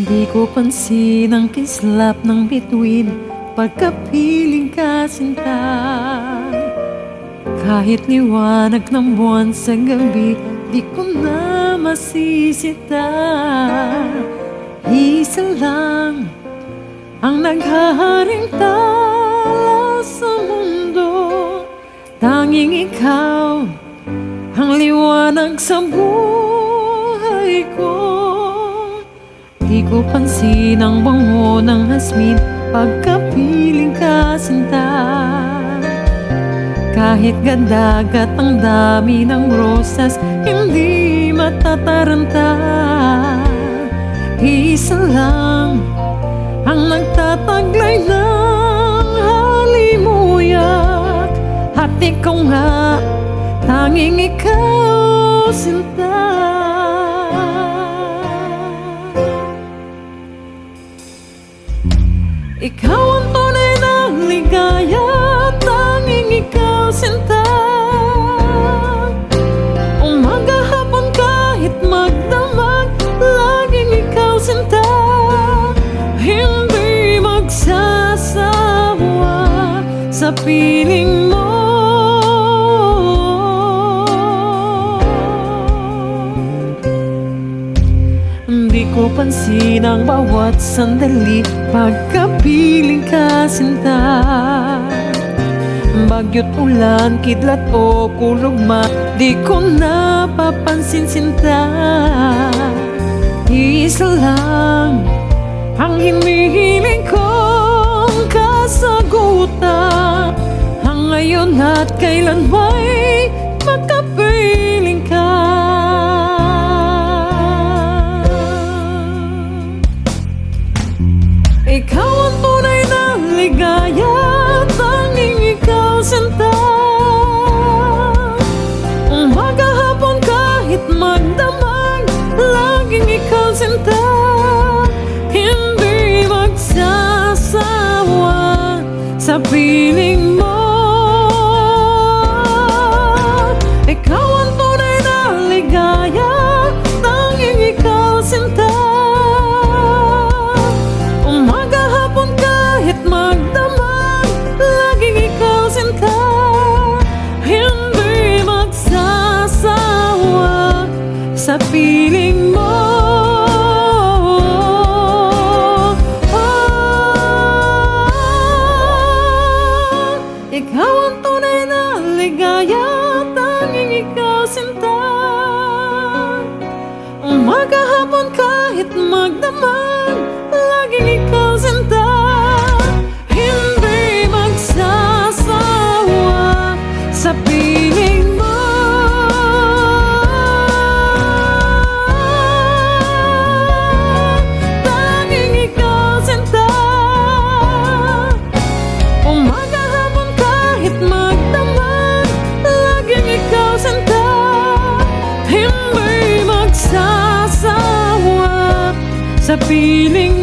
Di ko pansin ang kislap ng bituin pagkapiling ka sinta. Kahit liwanag ng buwan sa gabi, di ko na masisita. Isa lang ang naghaharing tala sa mundo, tanging ikaw ang liwanag sa buhay ko. Di ko pansin ang bango ng hasmin pagkapiling ka sinta. Kahit gadagat ang dami ng rosas, hindi matataranta. Isa lang ang nagtataglay ng halimuyak, at ikaw nga, tanging ikaw sinta. Ikaw ang tunay ng ligaya, tanging ikaw sinta. Umaga hapon kahit magdamag, laging ikaw sinta. Hindi magsasawa sa piling mo. Di ko pansin ang bawat sandali pagkapiling ka sinta. Bagyo't ulan, kidlat o kulugma, di ko napapansin sinta. Isa lang ang hinihiling kong kasagutan, ang ngayon at kailan ba'y makapiling ka. Ikaw ang tunay na ligaya, tanging ikaw sinta. Umaga hapon kahit magdamag, laging ikaw sinta. Hindi magsasawa sa piling mo. Ikaw ang tunay na ligaya, tanging ikaw sinta. Magdamag, laging ikaw sinta. Hindi magsasawa sa piling mo. Ikaw ang tunay na ligaya, tanging ikaw sinta. Umaga hapon kahit magdamag, laging ikaw sinta. Sa piling mo. Tanging ikaw sinta. Umaga hapon kahit magdamag, laging ikaw sinta. Hindi magsasawa sa piling mo.